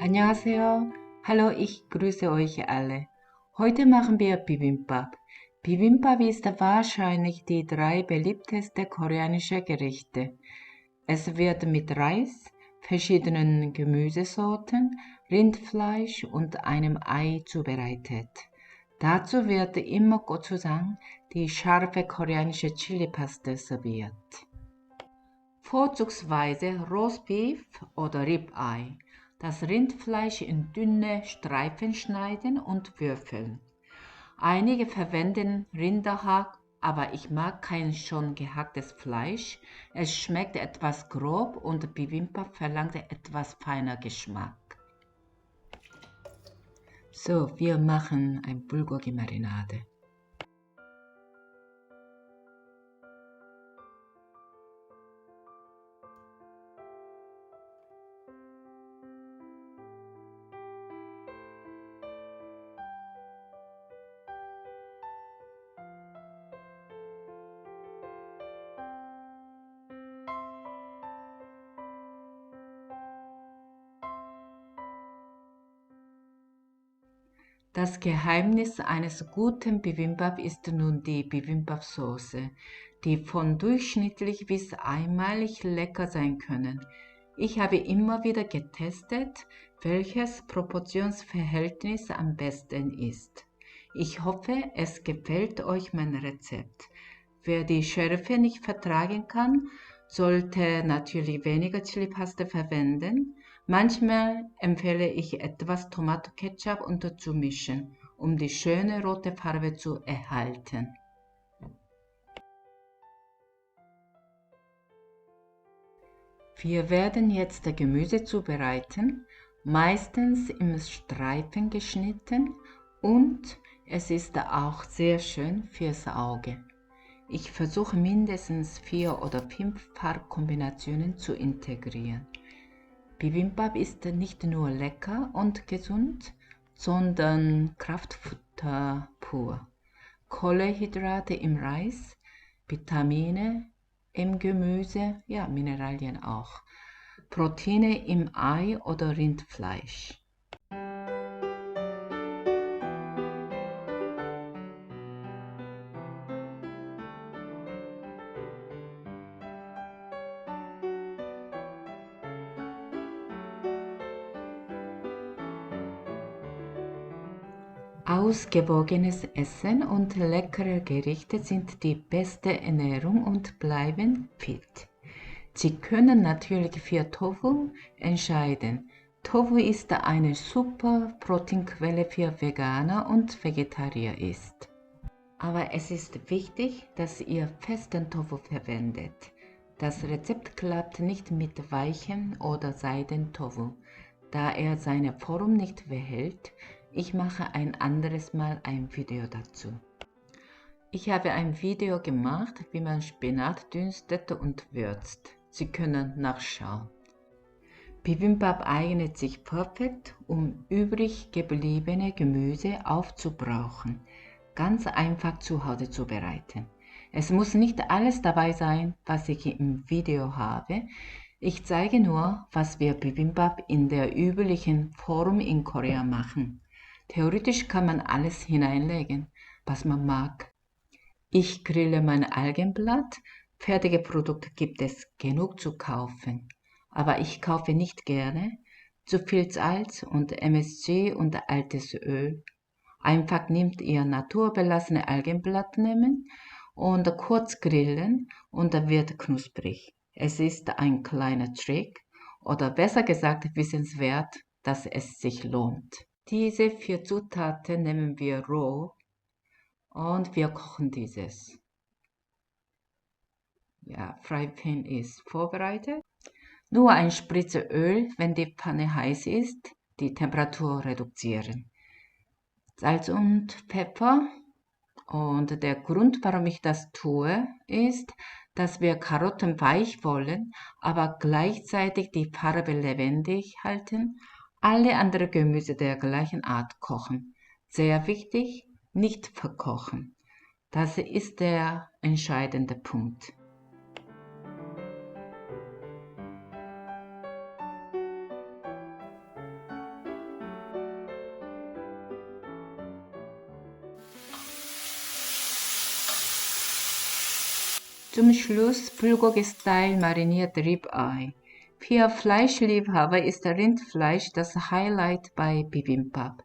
안녕하세요. Hallo, ich grüße euch alle. Heute machen wir Bibimbap. Bibimbap ist wahrscheinlich die drei beliebteste koreanische Gerichte. Es wird mit Reis, verschiedenen Gemüsesorten, Rindfleisch und einem Ei zubereitet. Dazu wird immer Gochujang, die scharfe koreanische Chilipaste, serviert. Vorzugsweise Roastbeef oder Ribeye. Das Rindfleisch in dünne Streifen schneiden und würfeln. Einige verwenden Rinderhack, aber ich mag kein schon gehacktes Fleisch. Es schmeckt etwas grob und Bibimbap verlangt etwas feiner Geschmack. So, wir machen ein Bulgogi-Marinade. Das Geheimnis eines guten Bibimbap ist nun die Bibimbap-Soße, die von durchschnittlich bis einmalig lecker sein können. Ich habe immer wieder getestet, welches Proportionsverhältnis am besten ist. Ich hoffe, es gefällt euch mein Rezept. Wer die Schärfe nicht vertragen kann, sollte natürlich weniger Chilipaste verwenden. Manchmal empfehle ich etwas Tomato-Ketchup unterzumischen, um die schöne rote Farbe zu erhalten. Wir werden jetzt das Gemüse zubereiten, meistens im Streifen geschnitten, und es ist auch sehr schön fürs Auge. Ich versuche mindestens 4 oder 5 Farbkombinationen zu integrieren. Bibimbap ist nicht nur lecker und gesund, sondern Kraftfutter pur. Kohlenhydrate im Reis, Vitamine im Gemüse, ja, Mineralien auch. Proteine im Ei oder Rindfleisch. Ausgewogenes Essen und leckere Gerichte sind die beste Ernährung und bleiben fit. Sie können natürlich für Tofu entscheiden. Tofu ist eine super Proteinquelle für Veganer und Vegetarier ist. Aber es ist wichtig, dass ihr festen Tofu verwendet. Das Rezept klappt nicht mit weichem oder Seiden-Tofu, da er seine Form nicht behält. Ich mache ein anderes Mal ein Video dazu. Ich habe ein Video gemacht, wie man Spinat dünstet und würzt. Sie können nachschauen. Bibimbap eignet sich perfekt, um übrig gebliebene Gemüse aufzubrauchen. Ganz einfach zu Hause zubereiten. Es muss nicht alles dabei sein, was ich im Video habe. Ich zeige nur, was wir Bibimbap in der üblichen Form in Korea machen. Theoretisch kann man alles hineinlegen, was man mag. Ich grille mein Algenblatt. Fertige Produkte gibt es genug zu kaufen. Aber ich kaufe nicht gerne zu viel Salz und MSG und altes Öl. Einfach nehmt ihr naturbelassene Algenblatt nehmen und kurz grillen und wird knusprig. Es ist ein kleiner Trick oder besser gesagt wissenswert, dass es sich lohnt. Diese 4 Zutaten nehmen wir roh und wir kochen dieses. Ja, Frypan ist vorbereitet. Nur ein Spritze Öl, wenn die Pfanne heiß ist, die Temperatur reduzieren. Salz und Pfeffer. Und der Grund, warum ich das tue, ist, dass wir Karotten weich wollen, aber gleichzeitig die Farbe lebendig halten. Alle anderen Gemüse der gleichen Art kochen. Sehr wichtig, nicht verkochen. Das ist der entscheidende Punkt. Zum Schluss Bulgogi-Style marinierte Ribeye. Für Fleischliebhaber ist Rindfleisch das Highlight bei Bibimbap.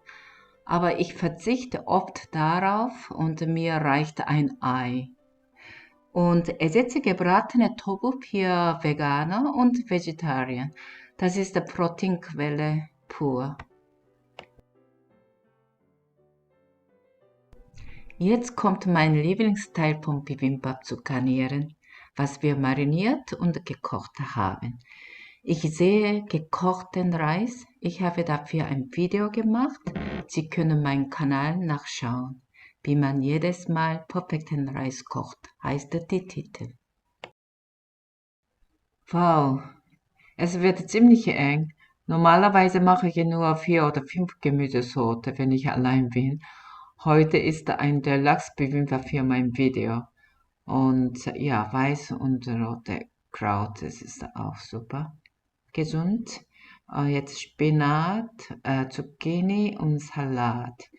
Aber ich verzichte oft darauf und mir reicht ein Ei. Und ersetze gebratene Tofu für Veganer und Vegetarier. Das ist die Proteinquelle pur. Jetzt kommt mein Lieblingsteil vom Bibimbap zu garnieren, was wir mariniert und gekocht haben. Ich sehe gekochten Reis. Ich habe dafür ein Video gemacht. Sie können meinen Kanal nachschauen. Wie man jedes Mal perfekten Reis kocht, heißt der Titel. Wow, es wird ziemlich eng. Normalerweise mache ich nur 4 oder 5 Gemüsesorten, wenn ich allein bin. Heute ist ein Deluxe Bibimbap für mein Video. Und ja, weiß und rote Kraut, das ist auch super. Gesund. Jetzt Spinat, Zucchini und Salat.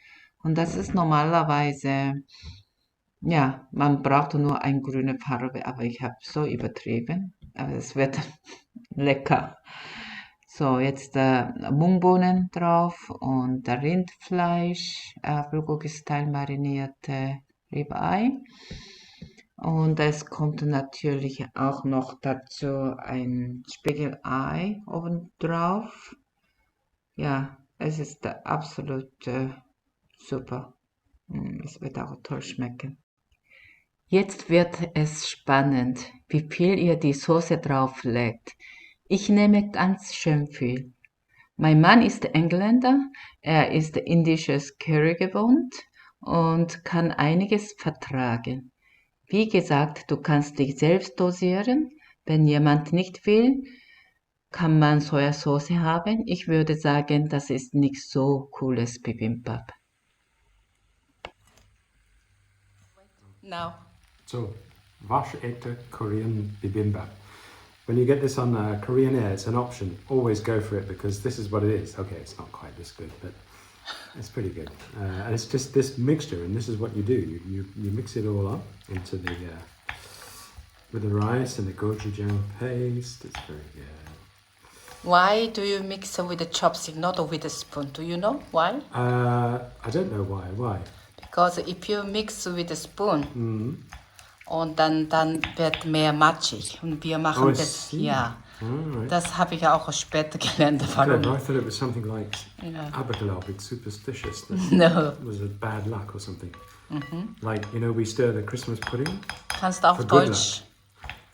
Und das ist normalerweise, ja, man braucht nur eine grüne Farbe, aber ich habe so übertrieben. Aber es wird lecker. So, jetzt Mungbohnen drauf und Rindfleisch, Bulgogi-Style marinierte Ribeye. Und es kommt natürlich auch noch dazu ein Spiegelei obendrauf. Ja, es ist absolut super. Es wird auch toll schmecken. Jetzt wird es spannend, wie viel ihr die Soße drauf legt. Ich nehme ganz schön viel. Mein Mann ist Engländer, er ist indisches Curry gewohnt und kann einiges vertragen. Wie gesagt, du kannst dich selbst dosieren. Wenn jemand nicht will, kann man Sojasauce haben. Ich würde sagen, das ist nicht so cooles Bibimbap. Now. So, Wash Ete Korean Bibimbap. When you get this on Korean Air, it's an option. Always go for it because this is what it is. Okay, it's not quite this good, but it's pretty good. And it's just this mixture, and this is what you do. You mix it all up into the with the rice and the gochujang paste. It's very good. Why do you mix with a chopstick, not with a spoon? Do you know why? I don't know why. Why? Because if you mix with a spoon, und dann wird mehr matschig. Und wir machen das, ja. Right. Das habe ich auch später gelernt. Good. I thought it was something like abakalao, it's superstitious. That No. was a bad luck or something. Like, you know, we stir the Christmas pudding. Kannst du auch For good Deutsch?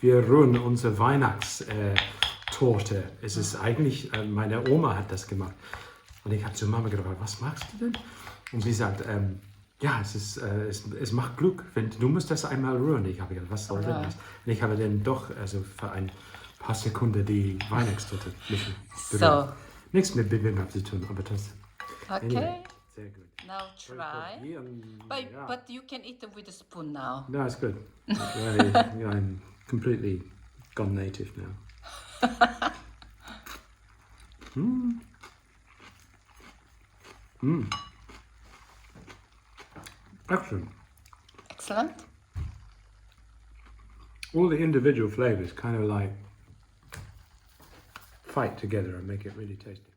Wir rühren unsere Weihnachtstorte. Es ist eigentlich, meine Oma hat das gemacht. Und ich habe zu Mama gefragt, was machst du denn? Und sie sagt, ja, es macht Glück. Du musst das einmal rühren. Ich habe gedacht, was soll denn das? Und ich habe dann doch für ein paar Sekunden die Weihnachtstorte mischen. So. Nichts mit Bibimbap zu tun, aber das. Okay. Anyway, sehr gut. Now try. But you can eat it with a spoon now. No, it's good. I'm completely gone native now. Excellent. Excellent. All the individual flavors kind of like fight together and make it really tasty.